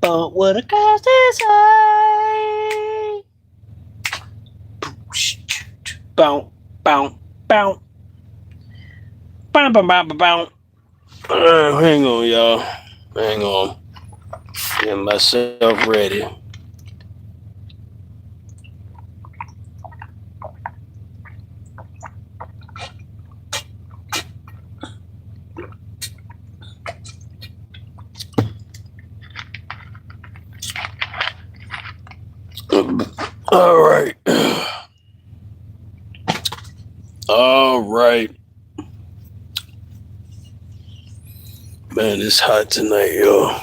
But what a girl say? Bounce, bounce, bounce, bounce, bounce, bounce, bounce. Hang on, y'all. Hang on. Get myself ready. All right. All right. Man, it's hot tonight, yo.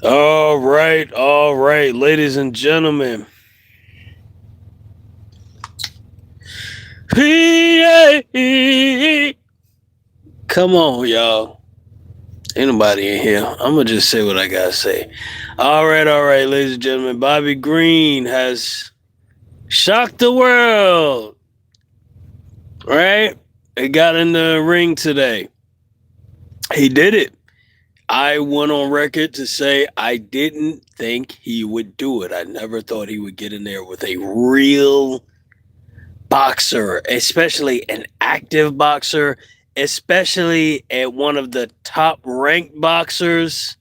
All right, ladies and gentlemen. Come on, y'all. Ain't nobody in here. I'm gonna just say what I gotta say. All right, ladies and gentlemen. Bobby Green has shocked the world. Right? He got in the ring today. He did it. I went on record to say I didn't think he would do it. I never thought he would get in there with a real boxer, especially an active boxer, especially at one of the top ranked boxers.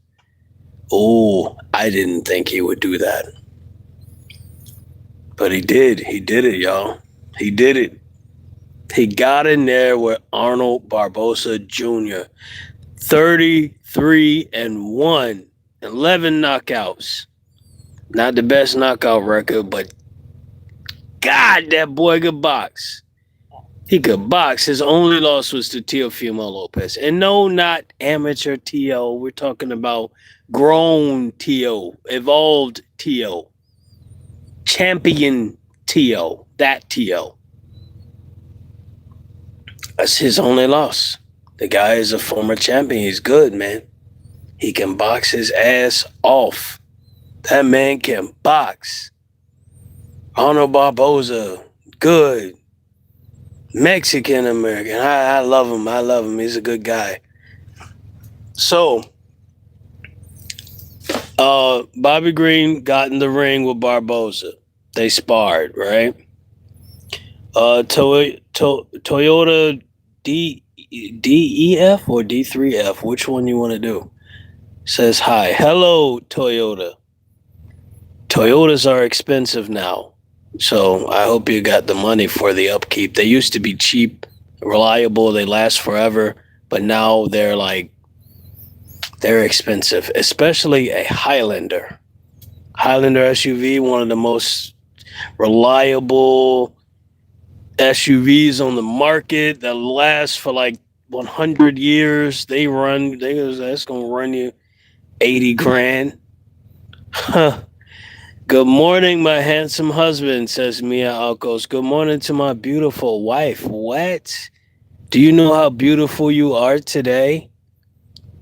Oh, I didn't think he would do that. But he did. He did it, y'all. He did it. He got in there with Arnold Barboza Jr. 33-1, 11 knockouts. Not the best knockout record, but God, that boy could box. He could box. His only loss was to Teofimo Lopez. And no, not amateur T.O. We're talking about grown T.O., evolved T.O., champion T.O., that T.O. That's his only loss. The guy is a former champion. He's good, man. He can box his ass off. That man can box. Arnold Barboza, good. Mexican American. I love him. I love him. He's a good guy. So, Bobby Green got in the ring with Barboza. They sparred, right? Toyota DEF or D3F, which one you want to do? Says hi. Hello, Toyota. Toyotas are expensive now. So I hope you got the money for the upkeep. They used to be cheap, reliable, they last forever, but now they're expensive, especially a Highlander. Highlander SUV, one of the most reliable SUVs on the market that lasts for like 100 years. That's going to run you 80 grand. Huh. Good morning, my handsome husband, says Mia Alcos. Good morning to my beautiful wife. What? Do you know how beautiful you are today?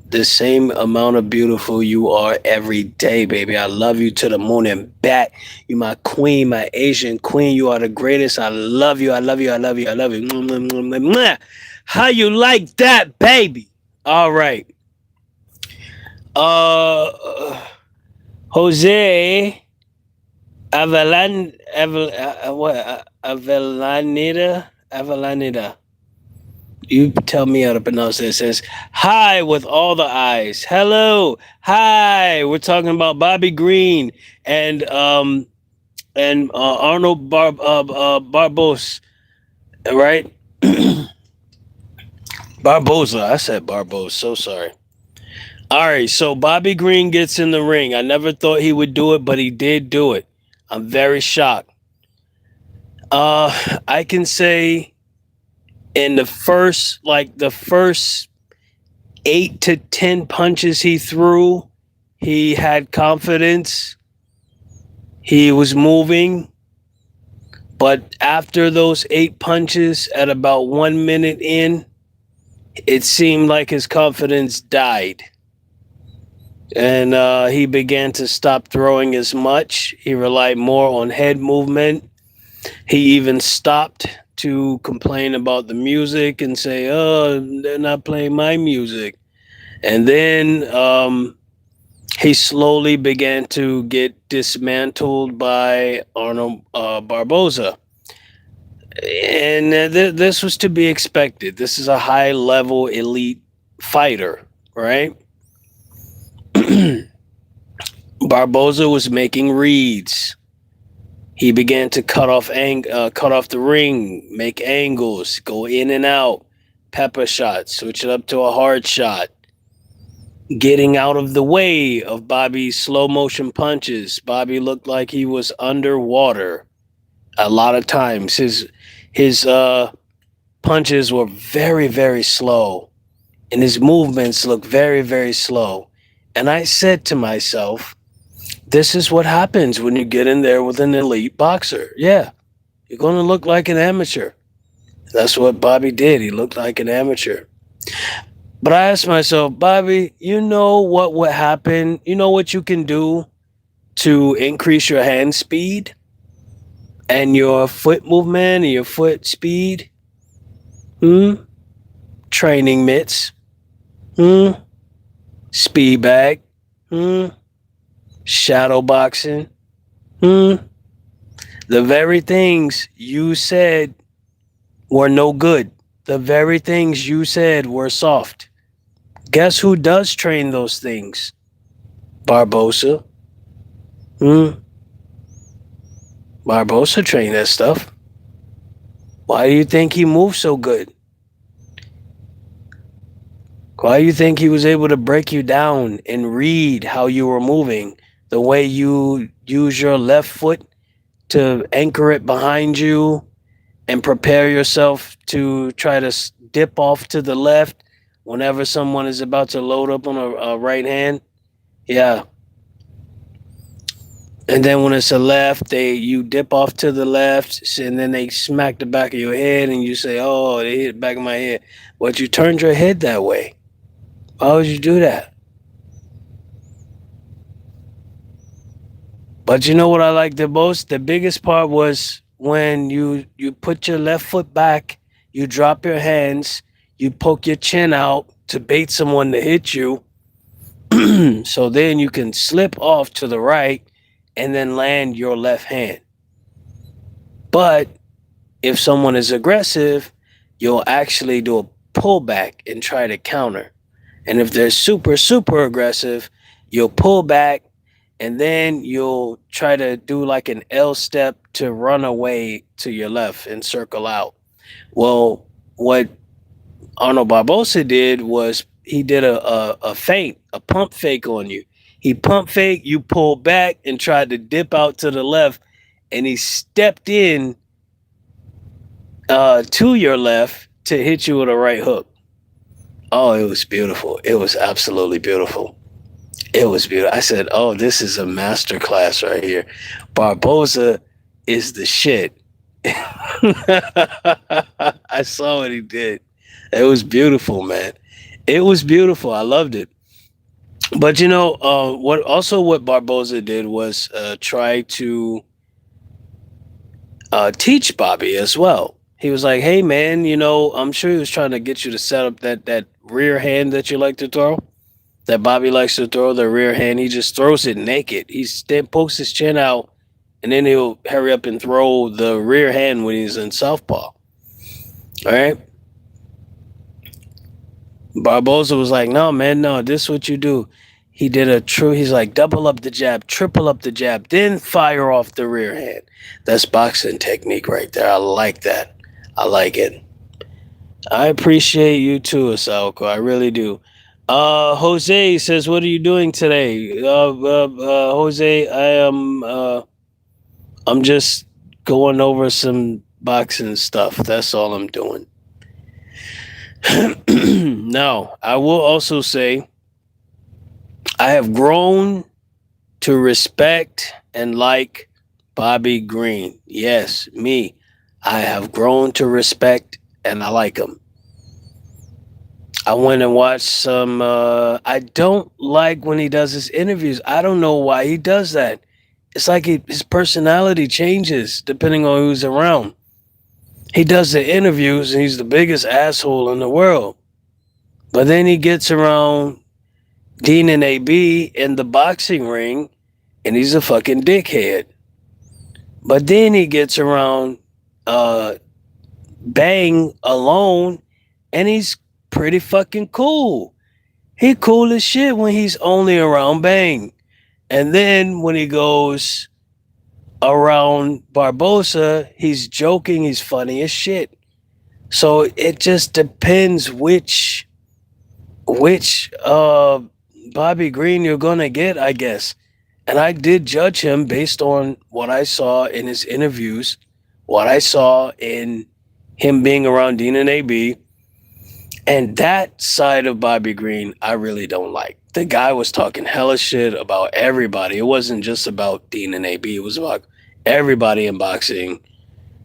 The same amount of beautiful you are every day, baby. I love you to the moon and back. You my queen, my Asian queen. You are the greatest. I love you. I love you. I love you. I love you. How you like that, baby? All right. Jose Avellaneda. You tell me how to pronounce it. It says, hi with all the eyes. Hello. Hi. We're talking about Bobby Green and Arnold Barboza, right? Barboza. I said Barboza. So sorry. All right. So Bobby Green gets in the ring. I never thought he would do it, but he did do it. I'm very shocked. I can say in the first 8 to 10 punches he threw, he had confidence. He was moving. But after those 8 punches, at about 1 minute in, it seemed like his confidence died. And he began to stop throwing as much. He relied more on head movement. He even stopped to complain about the music and say, oh, they're not playing my music. And then he slowly began to get dismantled by Arnold Barboza. And this was to be expected. This is a high level elite fighter, right? Barboza was making reads. He began to cut off the ring, make angles, go in and out, pepper shots, switch it up to a hard shot, getting out of the way of Bobby's slow motion punches. Bobby looked like he was underwater a lot of times. His punches were very, very slow, and his movements looked very, very slow. And I said to myself, this is what happens when you get in there with an elite boxer. Yeah, you're going to look like an amateur. That's what Bobby did. He looked like an amateur. But I asked myself, Bobby, you know what would happen? You know what you can do to increase your hand speed and your foot movement and your foot speed? Hmm? Training mitts. Hmm? Speed bag. Hmm? Shadow boxing. Hmm? The very things you said were no good. The very things you said were soft. Guess who does train those things? Barbosa. Hmm? Barbosa trained that stuff. Why do you think he moved so good? Why do you think he was able to break you down and read how you were moving? The way you use your left foot to anchor it behind you and prepare yourself to try to dip off to the left whenever someone is about to load up on a right hand. Yeah. And then when it's a left, you dip off to the left, and then they smack the back of your head, and you say, "Oh, they hit the back of my head." But you turned your head that way. Why would you do that? But you know what I like the most? The biggest part was when you put your left foot back, you drop your hands, you poke your chin out to bait someone to hit you. So then you can slip off to the right and then land your left hand. But if someone is aggressive, you'll actually do a pullback and try to counter. And if they're super, super aggressive, you'll pull back and then you'll try to do like an L step to run away to your left and circle out. Well, what Arnold Barbosa did was he did a feint, a pump fake on you. He pump fake, you pull back and tried to dip out to the left, and he stepped in to your left to hit you with a right hook. Oh, it was beautiful. It was absolutely beautiful. It was beautiful. I said, "Oh, this is a master class right here. Barboza is the shit." I saw what he did. It was beautiful, man. It was beautiful. I loved it. But you know, what Barboza did was try to teach Bobby as well. He was like, "Hey, man, you know, I'm sure he was trying to get you to set up that rear hand that you like to throw, that Bobby likes to throw, the rear hand. He just throws it naked. He then pokes his chin out, and then he'll hurry up and throw the rear hand when he's in southpaw. All right." Barboza was like, "No, man, no, this is what you do." He did he's like, double up the jab, triple up the jab, then fire off the rear hand. That's boxing technique right there. I like that. I like it. I appreciate you too, Asaoko. I really do. Jose says, "What are you doing today?" Jose, I'm just going over some boxing stuff. That's all I'm doing. Now, I will also say I have grown to respect and like Bobby Green. Yes, me. I have grown to respect and I like him. I went and watched some. I don't like when he does his interviews. I don't know why he does that. It's like his personality changes depending on who's around. He does the interviews and he's the biggest asshole in the world. But then he gets around Dean and AB in the boxing ring, and he's a fucking dickhead. But then he gets around uh, Bang alone, and he's pretty fucking cool. He cool as shit when he's only around Bang. And then when he goes around Barbosa, he's joking, he's funny as shit. So it just depends which Bobby Green you're gonna get, I guess. And I did judge him based on what I saw in his interviews, what I saw in him being around Dean and AB, and that side of Bobby Green I really don't like. The guy was talking hella shit about everybody. It wasn't just about Dean and AB. It was about everybody in boxing.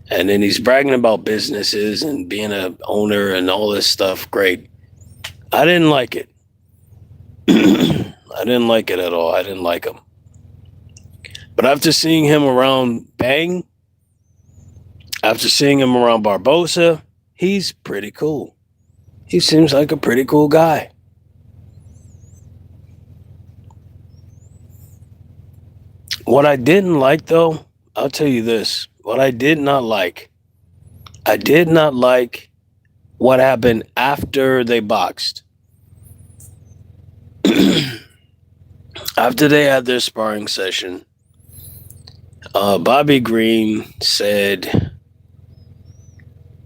And then he's bragging about businesses and being a owner and all this stuff. Great. I didn't like it. I didn't like it at all. I didn't like him. But after seeing him around Bang, after seeing him around Barbosa, he's pretty cool. He seems like a pretty cool guy. What I didn't like, though, I'll tell you this. What I did not like what happened after they boxed. After they had their sparring session, Bobby Green said,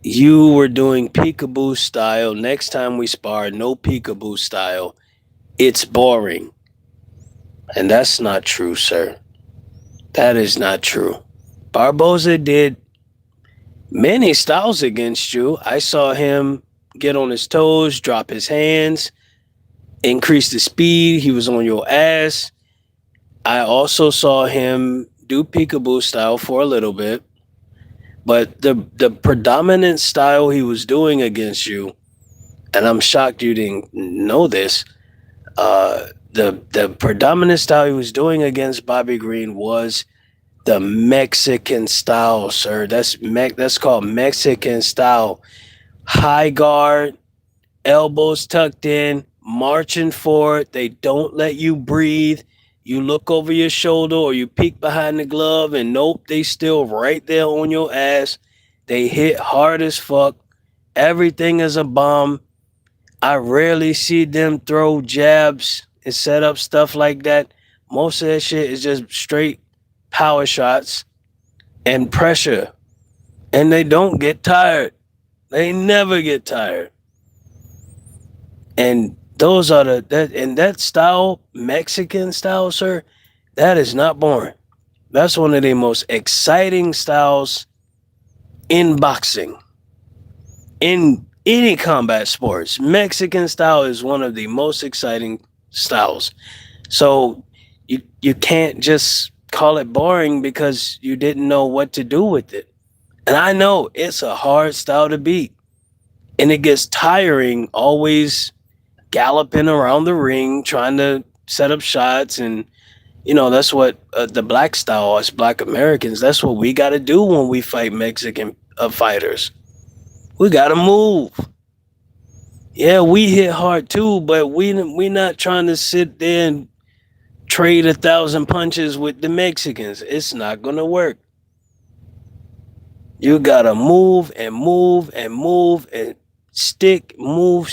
"You were doing peekaboo style. Next time we spar, no peekaboo style. It's boring." And that's not true, sir. That is not true. Barboza did many styles against you. I saw him get on his toes, drop his hands, increase the speed. He was on your ass. I also saw him do peekaboo style for a little bit, but the predominant style he was doing against you, and I'm shocked you didn't know this. The predominant style he was doing against Bobby Green was the Mexican style, sir. That's called Mexican style. High guard, elbows tucked in, marching forward. They don't let you breathe. You look over your shoulder or you peek behind the glove, and nope, they still right there on your ass. They hit hard as fuck. Everything is a bomb. I rarely see them throw jabs and set up stuff like that. Most of that shit is just straight power shots and pressure. And they don't get tired. They never get tired. And those are that style, Mexican style, sir, that is not boring. That's one of the most exciting styles in boxing, in any combat sports. Mexican style is one of the most exciting styles. So you can't just call it boring because you didn't know what to do with it. And I know it's a hard style to beat. And it gets tiring always galloping around the ring trying to set up shots, and that's what the black style, us black Americans, that's what we got to do when we fight Mexican fighters. We got to move. Yeah, we hit hard too, but we not trying to sit there and trade 1,000 punches with the Mexicans. It's not gonna work. You gotta move and move and move and stick, move,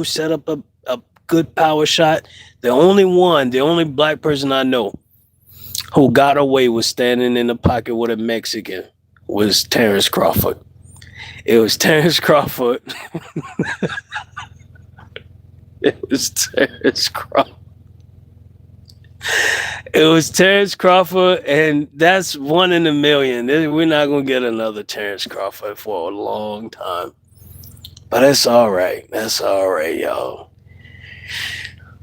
set up a good power shot. The only black person I know who got away with standing in the pocket with a Mexican was Terrence Crawford. It was Terrence Crawford. It was Terrence Crawford. It was Terrence Crawford, and that's one in a million. We're not gonna get another Terrence Crawford for a long time. But that's all right. That's all right, y'all.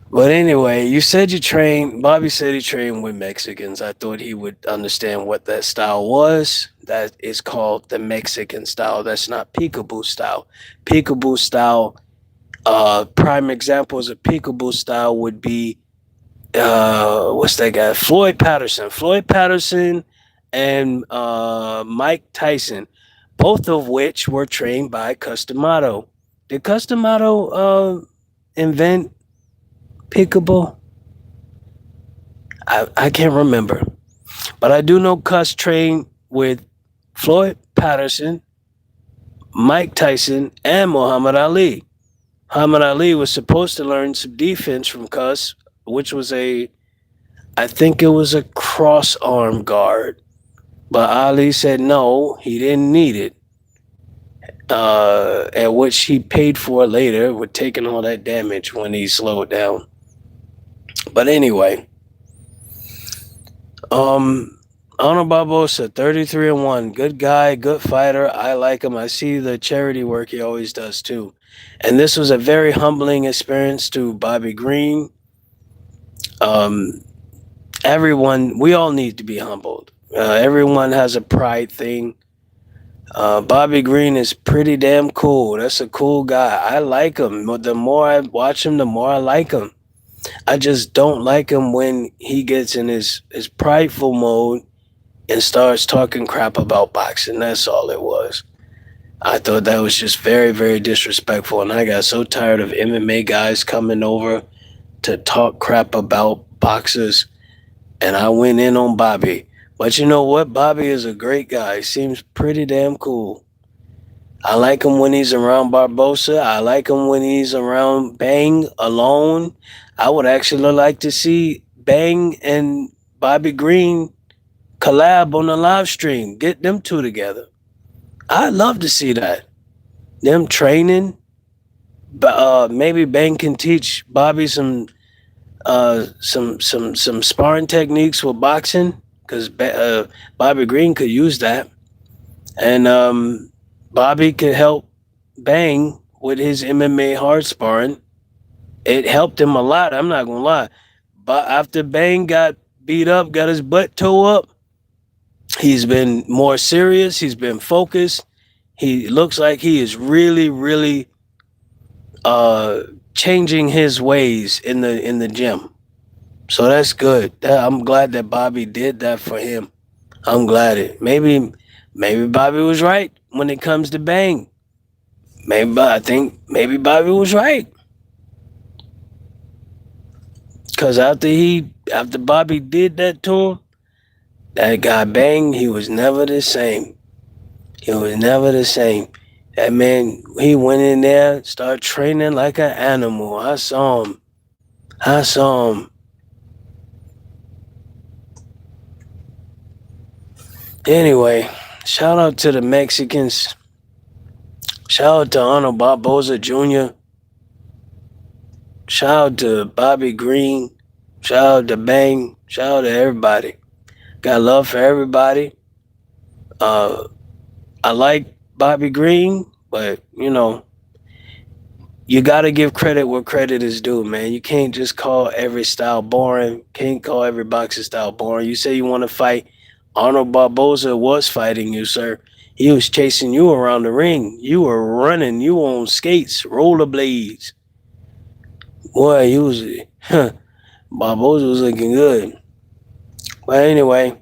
But anyway, you said you trained. Bobby said he trained with Mexicans. I thought he would understand what that style was. That is called the Mexican style. That's not peekaboo style. Peekaboo style. Prime examples of peekaboo style would be what's that guy? Floyd Patterson. Floyd Patterson and Mike Tyson, both of which were trained by Customato. Did Customato invent Pickable? I can't remember. But I do know Cuss trained with Floyd Patterson, Mike Tyson, and Muhammad Ali. Muhammad Ali was supposed to learn some defense from Cuss, which was I think it was a cross arm guard. But Ali said no, he didn't need it. At which he paid for later with taking all that damage when he slowed down. But anyway, Honor Barbosa, 33-1, good guy, good fighter. I like him. I see the charity work he always does too. And this was a very humbling experience to Bobby Green. Everyone, we all need to be humbled. Everyone has a pride thing. Bobby Green is pretty damn cool. That's a cool guy. I like him. The more I watch him, the more I like him. I just don't like him when he gets in his prideful mode and starts talking crap about boxing. That's all it was. I thought that was just very, very disrespectful. And I got so tired of MMA guys coming over to talk crap about boxers. And I went in on Bobby. But you know what? Bobby is a great guy. He seems pretty damn cool. I like him when he's around Barbosa. I like him when he's around Bang alone. I would actually like to see Bang and Bobby Green collab on the live stream. Get them two together. I'd love to see that. Them training. Maybe Bang can teach Bobby some sparring techniques with boxing because Bobby Green could use that, and Bobby could help Bang with his MMA hard sparring. It helped him a lot. I'm not gonna lie. But after Bang got beat up, got his butt tore up, he's been more serious. He's been focused. He looks like he is really, really changing his ways in the gym. So that's good. I'm glad that Bobby did that for him. I'm glad it. Maybe Bobby was right when it comes to Bang. I think maybe Bobby was right. Cause after Bobby did that to him, that guy Bang, he was never the same. He was never the same. That man, he went in there, started training like an animal. I saw him. Anyway, shout out to the Mexicans. Shout out to Honor Barboza Jr. Shout out to Bobby Green. Shout out to Bang. Shout out to everybody. Got love for everybody. I like Bobby Green, but you got to give credit where credit is due, man. You can't just call every style boring. Can't call every boxing style boring. You say you want to fight. Arnold Barboza was fighting you, sir. He was chasing you around the ring. You were running. You were on skates, rollerblades. Boy, Barboza was looking good. But anyway,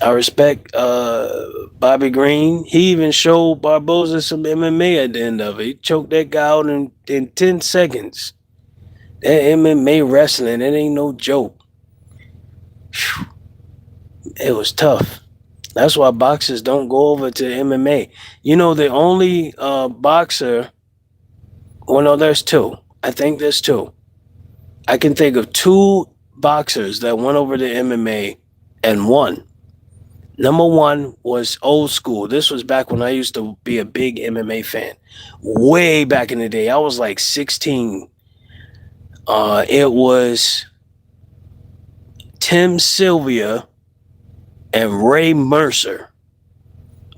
I respect Bobby Green. He even showed Barboza some MMA at the end of it. He choked that guy out in 10 seconds. That MMA wrestling, it ain't no joke. Whew. It was tough. That's why boxers don't go over to MMA. The only boxer, well, no, there's two. I think there's two. I can think of two boxers that went over to MMA and won. Number one was old school. This was back when I used to be a big MMA fan. Way back in the day. I was like 16. It was Tim Sylvia and Ray Mercer.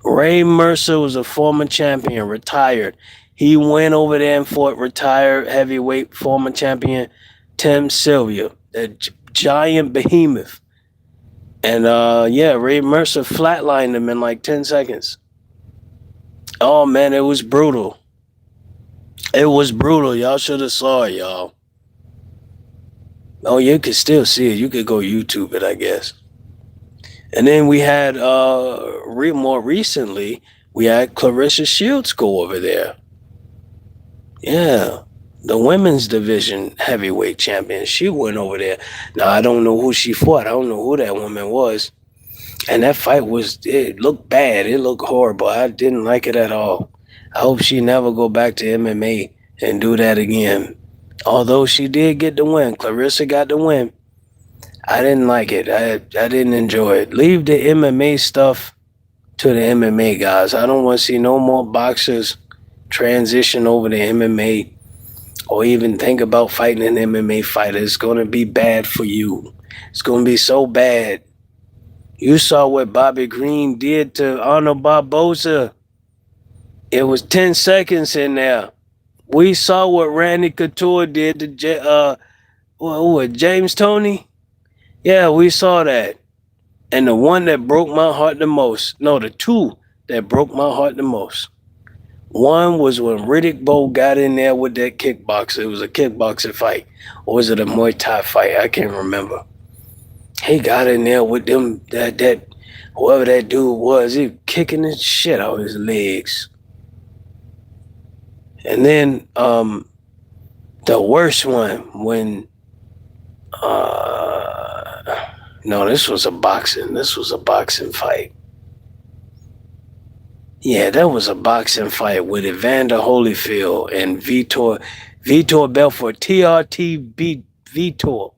Ray Mercer was a former champion, retired. He went over there and fought retired heavyweight former champion Tim Sylvia, the giant behemoth. And Ray Mercer flatlined him in like 10 seconds. Oh man, it was brutal. It was brutal. Y'all should have saw it, y'all. Oh, you could still see it. You could go YouTube it, I guess. And then we had more recently, we had Clarissa Shields go over there. Yeah. the women's division heavyweight champion. She went over there. Now I don't know who she fought. I don't know who that woman was. And that fight it looked bad. It looked horrible. I didn't like it at all. I hope she never go back to MMA and do that again. Although she did get the win. Clarissa got the win. I didn't like it. I didn't enjoy it. Leave the MMA stuff to the MMA guys. I don't want to see no more boxers transition over to MMA or even think about fighting an MMA fighter. It's going to be bad for you. It's going to be so bad. You saw what Bobby Green did to Arnold Barboza. It was 10 seconds in there. We saw what Randy Couture did to James Toney. Yeah, we saw that. And the one that broke my heart the most, no, the two that broke my heart the most. One was when Riddick Bowe got in there with that kickboxer. It was a kickboxing fight. Or was it a Muay Thai fight? I can't remember. He got in there with them, that whoever that dude was, he kicking the shit out of his legs. And then the worst one when no, this was a boxing fight. Yeah, that was a boxing fight with Evander Holyfield and Vitor Belfort, TRT Vitor.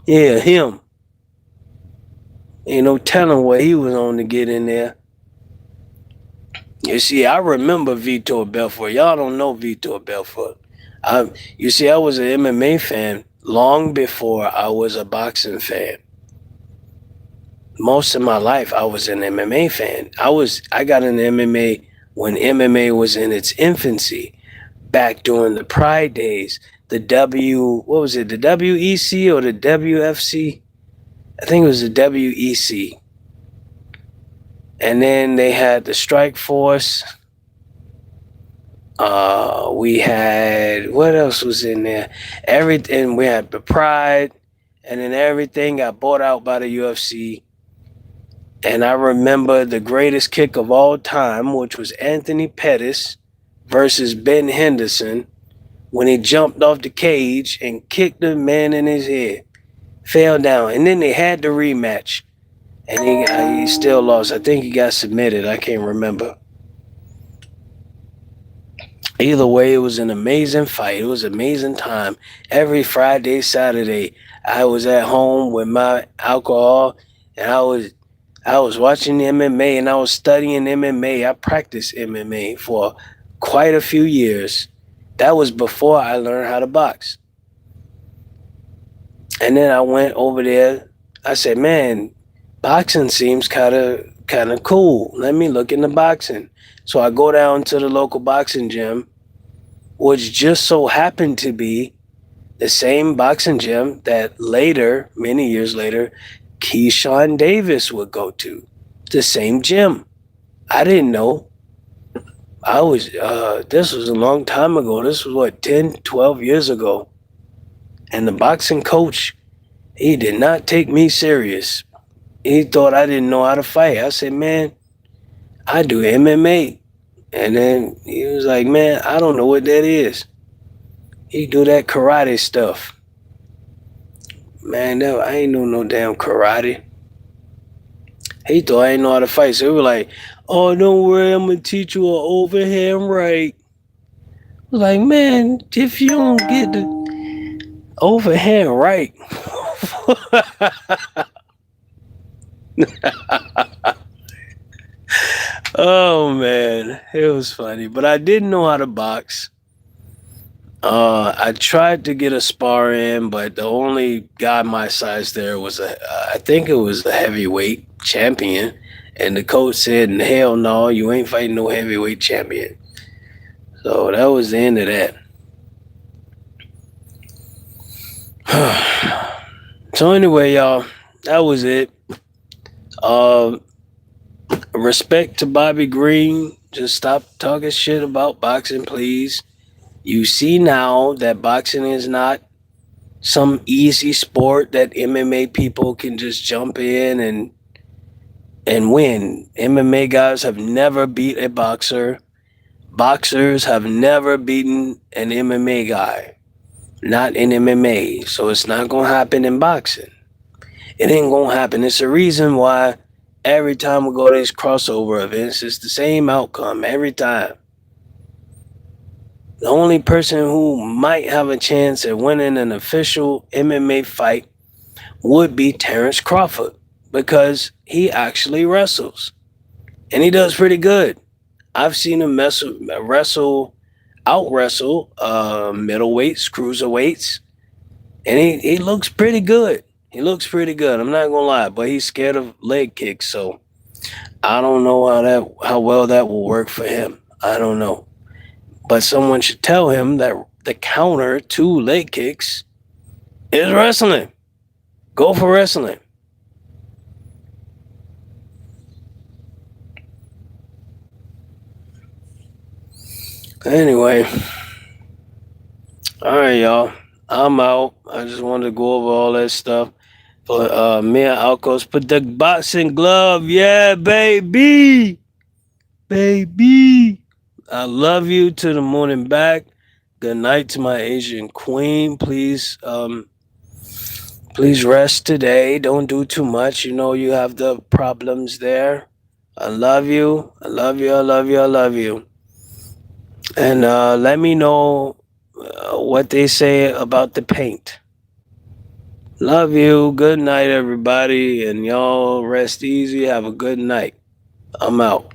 Yeah, him. Ain't no telling what he was on to get in there. You see, I remember Vitor Belfort. Y'all don't know Vitor Belfort. I was an MMA fan long before I was a boxing fan. Most of my life, I was an MMA fan. I got into MMA when MMA was in its infancy, back during the Pride days. The WEC or the WFC? I think it was the WEC. And then they had the Strike Force. We had, what else was in there? Everything. We had the Pride, and then everything got bought out by the UFC. And I remember the greatest kick of all time, which was Anthony Pettis versus Ben Henderson, when he jumped off the cage and kicked the man in his head. Fell down. And then they had the rematch. And he still lost. I think he got submitted. I can't remember. Either way, it was an amazing fight. It was an amazing time. Every Friday, Saturday, I was at home with my alcohol, and I was watching MMA, and I was studying MMA. I practiced MMA for quite a few years. That was before I learned how to box. And then I went over there. I said, man, boxing seems kind of cool. Let me look into boxing. So I go down to the local boxing gym, which just so happened to be the same boxing gym that later, many years later, Keyshawn Davis would go to. The same gym. I didn't know. This was a long time ago. This was 10, 12 years ago. And the boxing coach, he did not take me serious. He thought I didn't know how to fight. I said, man, I do MMA. And then he was like, man, I don't know what that is. He do that karate stuff. Man, I ain't know no damn karate. He thought I didn't know how to fight. So he was like, oh, don't worry, I'm going to teach you an overhand right. I was like, man, if you don't get the overhand right. Oh, man, it was funny. But I didn't know how to box. I tried to get a spar in, but the only guy my size there was I think it was the heavyweight champion. And the coach said, hell no, you ain't fighting no heavyweight champion. So that was the end of that. So anyway, y'all, that was it. Respect to Bobby Green. Just stop talking shit about boxing, please. You see now that boxing is not some easy sport that MMA people can just jump in and win. MMA guys have never beat a boxer. Boxers have never beaten an MMA guy. Not in MMA. So it's not going to happen in boxing. It ain't going to happen. It's the reason why every time we go to these crossover events, it's the same outcome every time. The only person who might have a chance at winning an official MMA fight would be Terrence Crawford because he actually wrestles. And he does pretty good. I've seen him out wrestle middleweights, cruiserweights, and he looks pretty good. He looks pretty good. I'm not gonna lie, but he's scared of leg kicks, so I don't know how well that will work for him. I don't know. But someone should tell him that the counter to leg kicks is wrestling. Go for wrestling. Anyway, all right, y'all. I'm out. I just wanted to go over all that stuff. But me and Alcos put the boxing glove. Yeah, baby. Baby. I love you to the moon and back. Good night to my Asian queen. Please rest today. Don't do too much. You know you have the problems there. I love you. I love you. I love you. I love you. And let me know what they say about the paint. Love you. Good night, everybody. And y'all rest easy. Have a good night. I'm out.